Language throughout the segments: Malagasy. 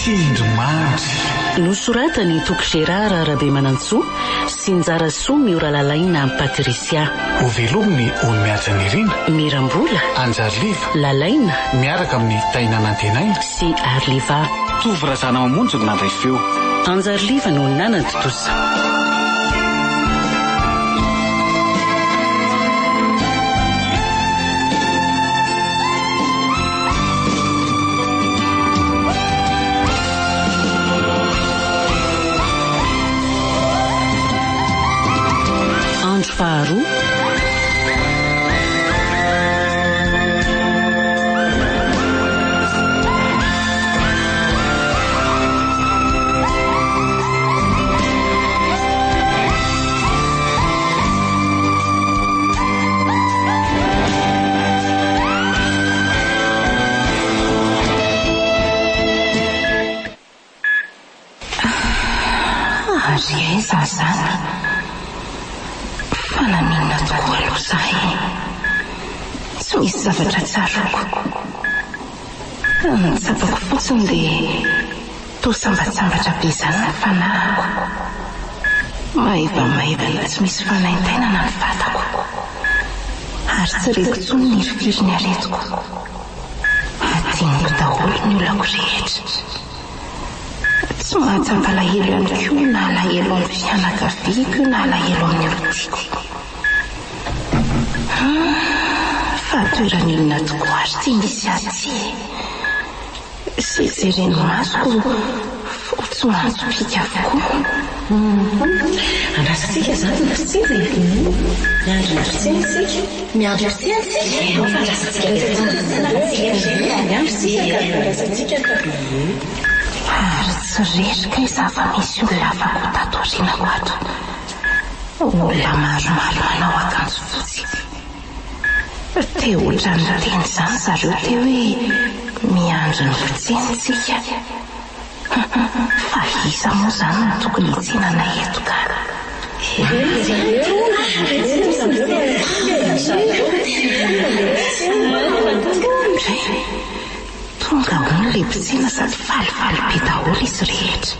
Tsindrimandry nosoratany Tokogérard Arabe Manantsoa sy Njara Soa Miora Lalaina amin'ny Patrisia. Ho velominy ho miatra ny Irina Mirambola Anjarliva Lalaina miaraka amin'ny Taina Nantenaina sy Arliva. Tovorazana mamonjy nandray feo Anjarliva no nanana totosa. Faharoa zazana fananina tokoa aloha zahay tsy misy zavatra tsaroko nitsapako fotsiny dia tosambatsambatra be izany ny fanahako maivamaivana tsy misy fanaintainana ny vatako ary tsy reko tsony ny irifiriny aretiko adiniko daholo ny olako rehetra tsy mahatsam-palahelo ihany koa na alahelo amin'ny fianakaviako na alahelo amin'ny olotiko fa toerany olona tokoa ary tsy misy azy sy jereny masoko tsy mantsopika avokoa andrasitsika zany nafitsiana miandro nafitsiantsika miandro fitsiantsika ary tsy rerika izafa misy olona afako tato arinako ato olona maromaro manao akanjo fotsy teo ohatrany teny izany zareo teo hoe miandro ny fitsentsika fa iza moa izany no tokony hitsenana eto ka tonga ho ny lepitsena sady falifaly be daholo izy rehetra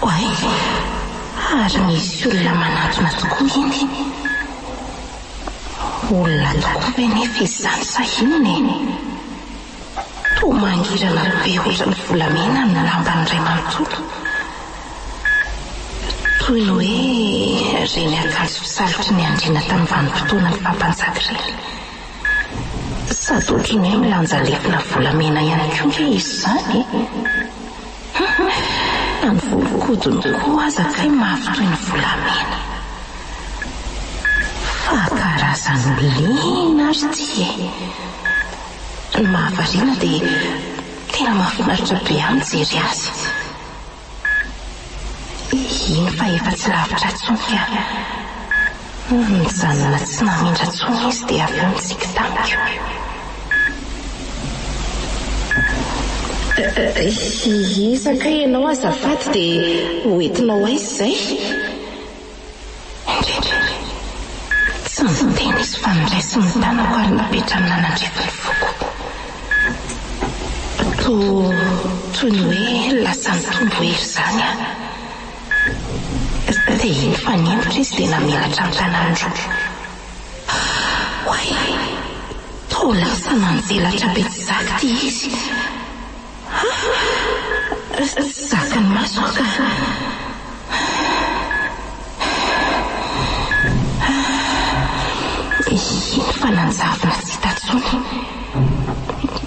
oay ary misy olona manatona tokoa iny olona tokoa ve nefa izy zany sahinony to mangirana be ohatrany volamena ny lambany ray manontolo toy ny hoe reny akanjo fisalotry ny andrina tamin'ny vanim-potoana ny fampanjaka reny sady ohatrany hoe milanja lefina volamena ihany koa ve izy zany na ny volokodiny koa azakay mafy toy ny volamena fa karazany olina ary ty ny mahavariana dia tena mahafinaritra be any jery azy iny fa efa tsy lavitra tsony mijanona tsy namindra tsony izy dia avy eo mitsika tamiko izaka ianao azafady dia hoentinao aizy izay indrindra tsy miteny izy fa mindray sy mitanako ary napetra amin'ny nanandrefany foko toy ny hoe lasa nitombo hery izany dia iny fanimbotra izy dia namelatra amin'ny tanandro oay to lasa nanjelatra be tsy zaka ty izy zaka ny masoko ka iny fa nanjavina tsy hita tsony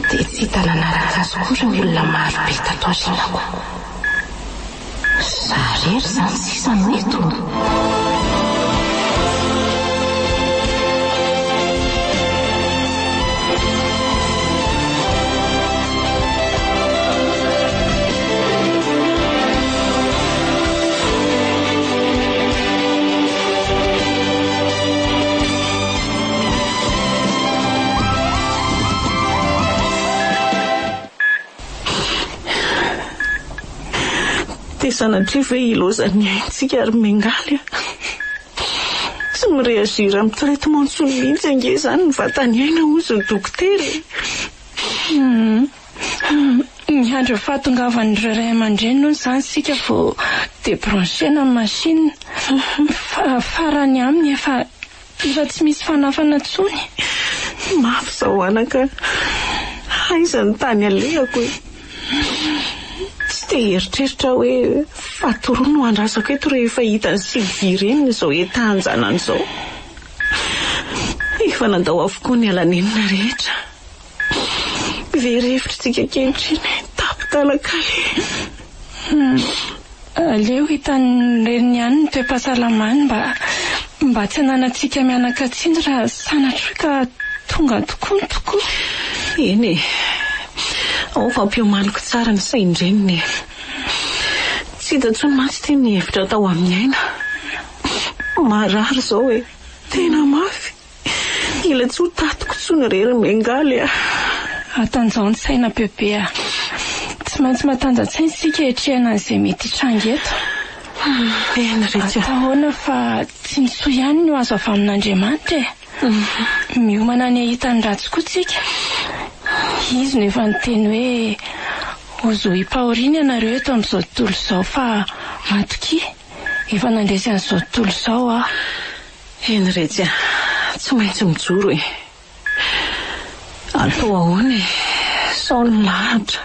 dia tsy hita nanaraka azy koa ireo olona maro be tato arinako zarery zany sisany eto dia sanatria hoe ilozany aintsika ary mengaly tsy mireazira amin'ny traitement ntsony mihitsy ange zany ny vatany aina ozy ny dokotera andro fahatongavan'ireo ray aman-dreny noho izany sika vao débranchena amin'ny machine. Farany aminy efa tsy misy fanafana tsony. Mafy zao anaka. Aiza ny tany alehako e. Tsy te eritreritra hoe fahatoroa no andrasako eto rehefa hita ny sivireny izao etanjanany izao. Efa nandao avokoa ny alanenina rehetra. Verefitrsika kehitriny tapitalaka. Aleo hitan'ny reny ihany ny toe-pahasalamany mba tsy hananantsika mianakatsiny raha sanatry ka tonga tokoa. Eny e. Ao fampiomaniko tsara ny saindreniny. Tsy hita tsony mantsy ty ny hevitra tao amin'ny aina. Marary zao e. Tena mafy. Ila tsy ho tatiko tsony rery mengaly a. Atanjao ny saina bebe. Tsy maintsy matanjatsaina sika etrehana an'izay mety hitranga eto. Eny rehetra. Atahoana fa tsy misoa ihany no azo avy amin'Andriamanitra e. Miomana ny ahitany ratsy koa tsika. Izy no efa niteny hoe ozo himpahoriana ianareo eto amin'izao tontolo izao fa matoki efa nandresy an'izao tontolo izao a. Eny rehetra. Tsy maintsy mijoro e. Atao ahoana e. Sao ny lahatra.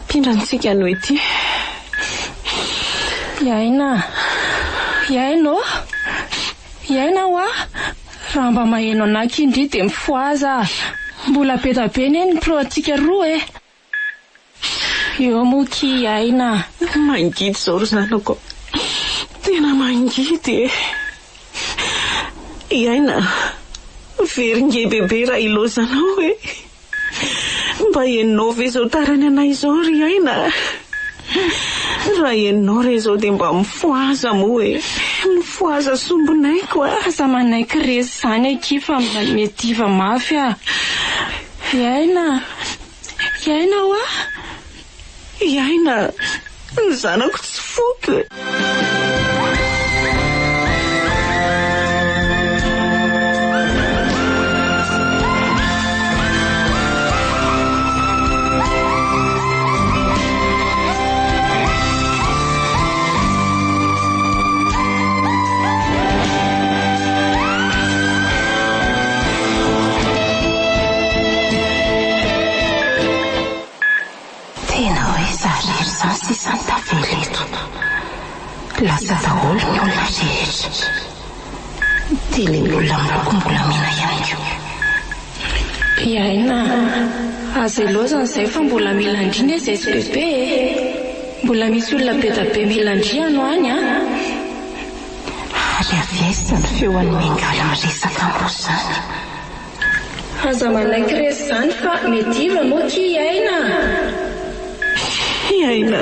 Pindrantsika no ety. Iaina hoa. Raha mba maheno anaky indri dia mifoaza. Mbola betabe ny proatsika roa e. Eo moki iaina. Mangidy zao ry zanako. Tena mangidy e. Iaina. Veringe bebe raha ilozanao e. Mba henonao ve zao tarany anay zao ry iaina. Raha henonao re zao dia mba mifoaza mo e. Mifoaza sombinaiko a. Aza manaiky resy zany akifa mba mediva mafy a. Iaina hoa. Iaina. Ny zanako tsy foky. Isany tavela eto. Lasa daholo ny olona rehetra. Dia ilay olona miloko mbola mena ihany koa. Iaina, aza ilozana izay fa mbola mila indrindra izay sy bebe e. Mbola misy olona betabe mila indriano any a. Ary avesa ny feoan'ny mengaly miresaka ambosany. Aza manaiky resy zany fa mediva moki iaina. Iaina,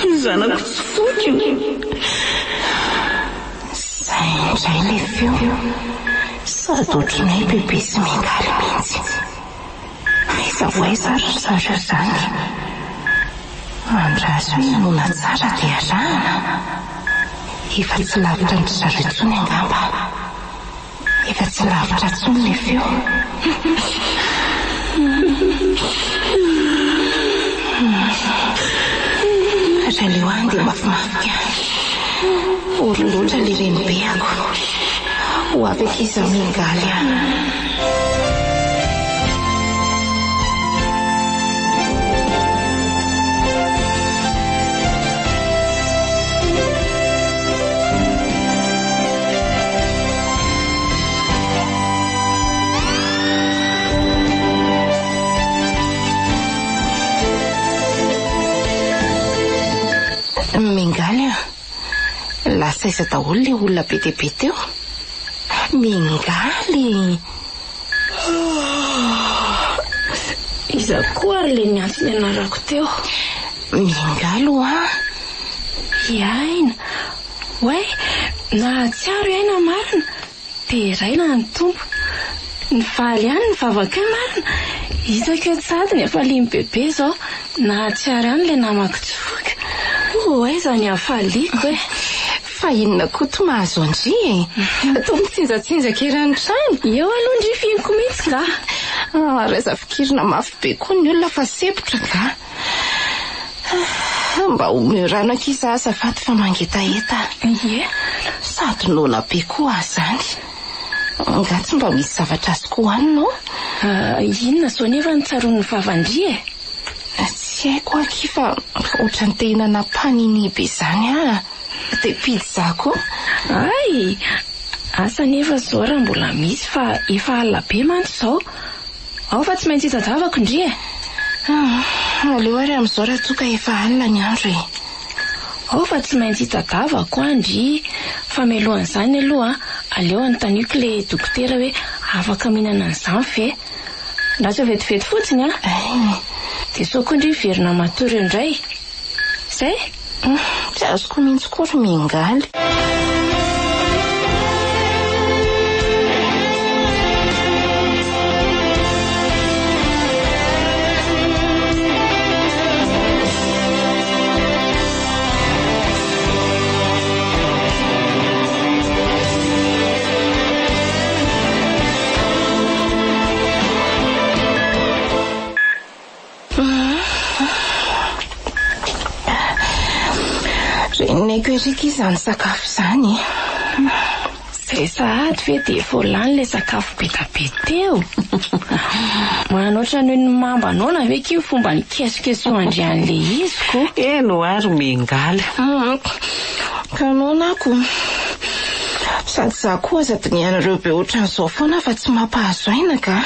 ny zanako tsy foky. Zay indray le feo. Sady ohatranay bebe sy mengaly mihitsy. Aiza voaiza ry zareo zany. Andraso hinona tsara dia rana. Efa tsy lavitra ny zareo tsony angamba. Efa tsy lavitra tsony le feo. Raleo any dia mafimafika. Ololoatra le renibeako. Ho avy akiza mengaly a. Mengaly a. Lasa iza daholo le olona be dia be teo. Mengaly. Iza koa ary le niantsony anarako teo. Mengaly ho a. Iaina. Way, nahatsiaro iaina marina. Dia raina ny tompo. Ny valy ihany ny vavaka marina. Isaka tsady nefa limy bebe zao. Nahatsiaro ihany le namako tsy foka. Aiza ny hafaliko e. Fa inona koa to mahazo andry e. Atao mitsinjatsinjaka erany trano. Eo aloha ndry fianiko mihitsy nga. Raha zafikirina mafy be koa ny olona fa sepotra ka. Mba omerana ankiza azafady fa mangetaeta. Ie. Sady nona be koa zany. Ngatsy mba misy zavatra azy koa hoaninao? Inona zao nefa ny tsaron'ny vavandria e? Tsy haiko aky fa ohatrany te hinana panini be zany dia pizza koa. Ay, asa nefa zao raha mbola misy fa efa alina be mantsy zao. Ao fa tsy maintsy hitadiavako indria. Aleo ary amin'izao raha toa ka efa alina ny andro e. Ao fa tsy maintsy hitadiavako andry. Fa mialohan'izany aloha aleo anontaniako le dokotera hoe afaka mihinana an'izany ve? Raha tsy vetivety fotsiny dia sao koa indry verina matory indray. Zay? Tsy azoko mihitsy koa ry mingaly. Reniko erika izany sakafo izany. Izay sahady ve dia voalany le sakafo be da be teo. Manoatra noho ny mambanona ve ky fomba ny kesokesohandry le iziko? No ary mingaly. Ka nonako. Sady za koa zadinianareo be ohatran'izao foana fa tsy mampahazo aina ka.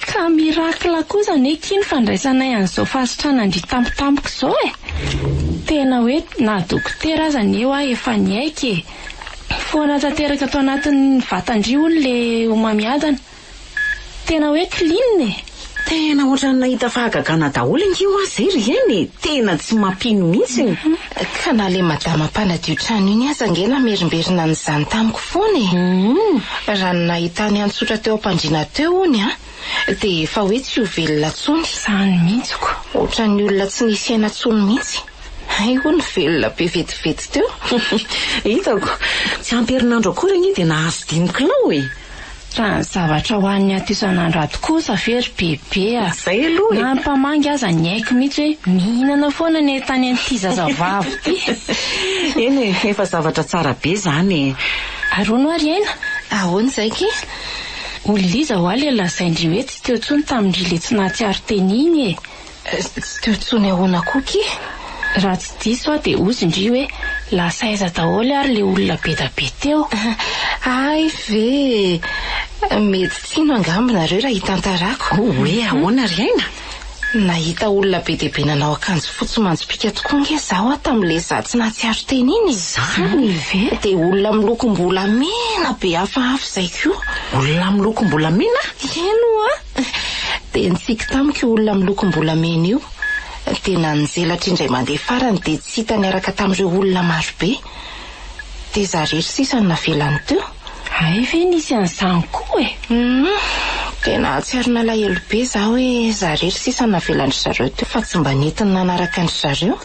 Ka mirakla kosa neky ny fandraisanay an'izao fasitrana tampotampoka izao e. Tena hoe na dokotera aza ny eo efa niaiky e. Foana tanteraka ato anatin'ny vatandriony le homamiadana. Tena hoe clean e. Tena ohatrany nahita fahagagana daholo ingio azy ry eny. Tena tsy mampino mihitsy. Ka na le madama mpanadio trano iny aza ngena merimberina an'izany tamiko foana e. Raha ny nahita ny antsotra teo am-pandriana teo ony dia efa hoe tsy ho velona tsony. Izany mihitsiko. Ohatran'ny olona tsy nisy aina tsony mihitsy. Ay ho ny velona be vetivety teo. Hitako, tsy amperinandro akory ny dia nahazo 5 kilao e. Raha ny zavatra ho an'ny ato isan'andro ato kosa very bebe a. Zay aloha e. Nampamangy aza ny haiko mihitsy hoe mihinana foana ny tany an'ity zazavavy ty. Eny efa zavatra tsara be zany e. Arono ary aina. Ahoana izay ky? Oliza ho aly lazaindry hoe tsy teo tsony tamindry le tsy nahatsiaro teny iny e. Tsy teo tsony ahoana koa ky? Raha tsy diso dia ozy indry hoe lasaiza daholo ary le olona be da be teo. Ay ve mety tsino angambinareo raha hitantarako. Hoe ahoana ry aina? Nahita olona be dia be nanao akanjo fotsy manjo-pika tokoa nge zaho tam'le za tsy nahatsiaro teny iny. Zany ve? Dia olona milokom-bolamena be hafahafa izay koa. Olona milokom-bolamena? Eno dia nitsika tamiko olona milokom-bolamena io. Tena nizelatra indray mandeha farany dia tsy hita niaraka tamin'ireo olona maro be. Dia za rehetra sisa ny navelany teo. Ay ve nisy an'izany koa e. Tena tsy ary nalahelo be za hoe za rehetra sisa ny navelany zareo teo fa tsy mba nentiny nanaraka ny zareo.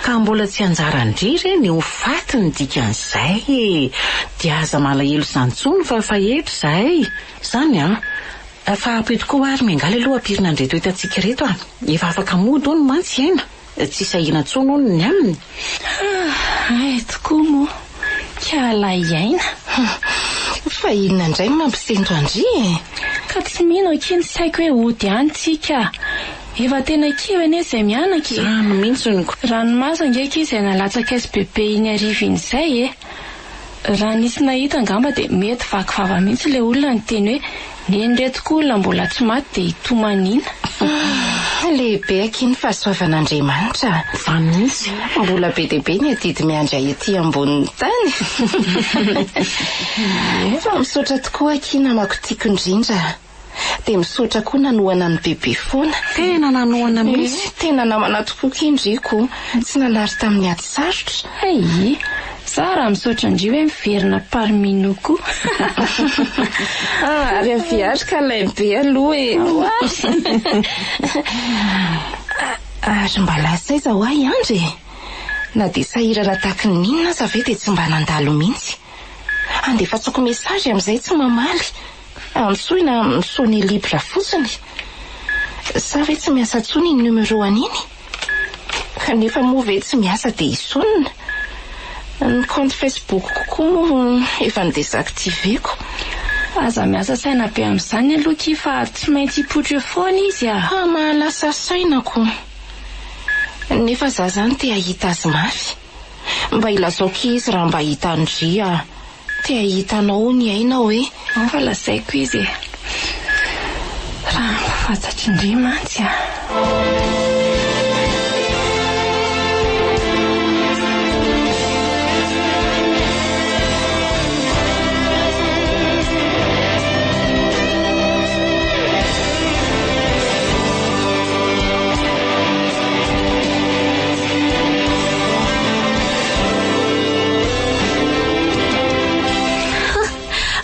Ka mbola tsy anjara indrindra ny ho faty ny dikan'izay. Dia aza malahelo izany tsony fa fahetra izay. Izany fa apeto koa ary mingaly aloha apirina andreto hitantsika reto efa afaka mody ony mantsy aina. Tsy sahina tsony ony ny aminy. Ay tokoa moa. Kialay aina. Fa inona indray mampisento andry e. Ka tsy mino akiny tsy haiko hoe ody ihany tsika. Efa tena kio ene izay mianaka. Rano mihitsy ny ranomaso angeky izay nalatsaka SPP iny ariviny izay e. Raha nisy nahita angamba dia mety vakivava mihitsy le olona ny teny hoe nendreto koa olona mbola tsy maty dia hitomanina. Lehibe akiny fahasoavan'Andriamanitra. Fa misy mbola be dia be ny adidy miandry ety ambonin'ny tany. Fa misaotra tokoa aky namako tiako indrindra. Dia misaotra koa nanoana ny bebe foana. Tena nanoana mihitsy. Tena namana tokoa kindriko. Tsy nanary tamin'ny ady sarotra. Ay, Sara misaotra indri hoe miverina parminoko. Ary aviarika lehibe aloha e. Ary mba lasaiza ho ahy andry. Na dia sahirana tahaka ny ninona aza ve dia tsy mba nandalo mihitsy. Andefatsako mesazy amin'izay tsy mamaly. Antsoina misony libra fotsiny. Sa ve tsy miasa tsony ny numero aniny? Kanefa moa ve tsy miasa dia isonina. Ny compte Facebook kokoa moa efa nidésactiveko. Aza miasa saina be amin'izany aloha Ki fa tsy maintsy hipotro foana izy Mahalasa sainako. Nefa za zany te hahita azy mafy. Mba ilazaoko izy raha mba hita Andria. Te hahitanao ny aina hoe. Fa lazaiko izy raha fantatry indray mantsy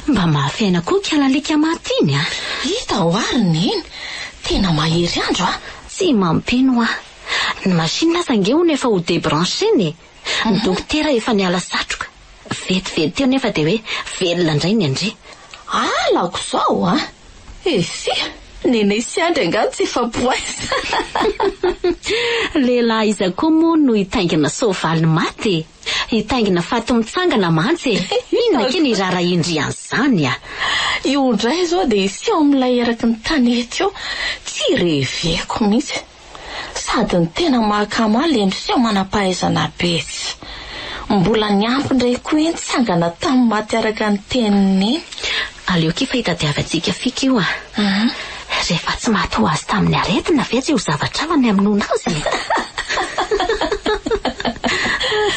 Mba mahafiaina koa kialalika matiny Hita ho ariny iny. Tena mahery andro Tsy mampino Ny machine sangeony efa ho débranché-ny. Ny dokotera efa niala satroka. Vetivety teo nefa dia hoe velona indray ny Andry. Alako zao nenay sy andry angano tsy fapoaisa. Lehilahy iza koa moa no hitaingina soavaly maty. Hitaingina faty mitsangana mantsy. Inona ke ny rara indry an'izany Io ndray zao dia sy ao amin'ilay eraky ny tanety eo. Tsy reveko mihitsy. Sady ny tena mahakamaly sy manam-pahaizana betsy. Mbola niampy indray koa eny tsangana tamin'ny maty araka ny teniny. Aleo Ki fa hitadiavantsika fika io Rehefa tsy maty ho azy tamin'ny aretina ve tsy ho zavatra avany amin'ona azy.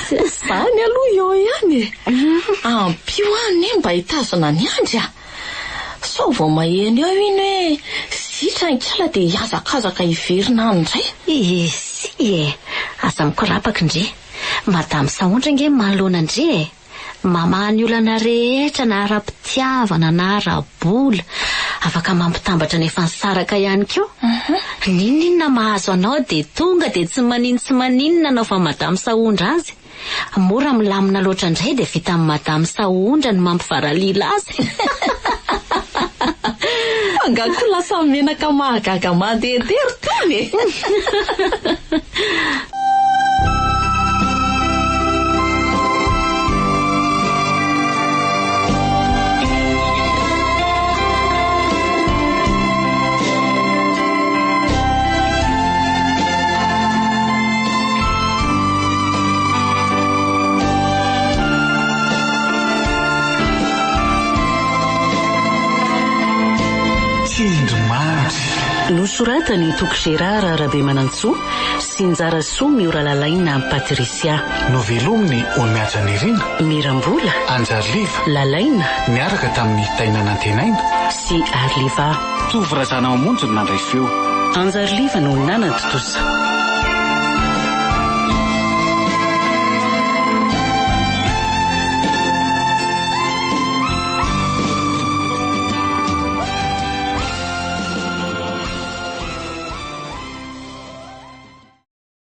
Zany aloha eo ihany ampio any mba hitazona ny andry sao vao maheno eo iny hoe sitra ny kala dia hiazakazaka hiverina andray. Si aza mikorapaka indre. Madame Saondra nge manoloana indre mamahany olana rehetra na ara-pitiavana na ara-bola afaka mampitambatra nefa nisaraka ihany koa. Ninona mahazo anao dia tonga dia tsy maninona anao fa Madame Saondra azy. Mora milamina loatra indray dia vita amin'ny Madame Saondra ny mampivaralila azy. Angako lasa menaka mahagaga mandehandery tony. Nosoratany Toko Gérard Rabe Manantsoa sy Njara Soa Miora Lalaina Patricia. Novelominy Olmiatra Nirina Mirambola Anjariva Lalaina niaraka tamin'ny Taina Nantenaina sy Arliva. Tovy razana mamonjy no nandray feo. Anjariva no nanatotosa.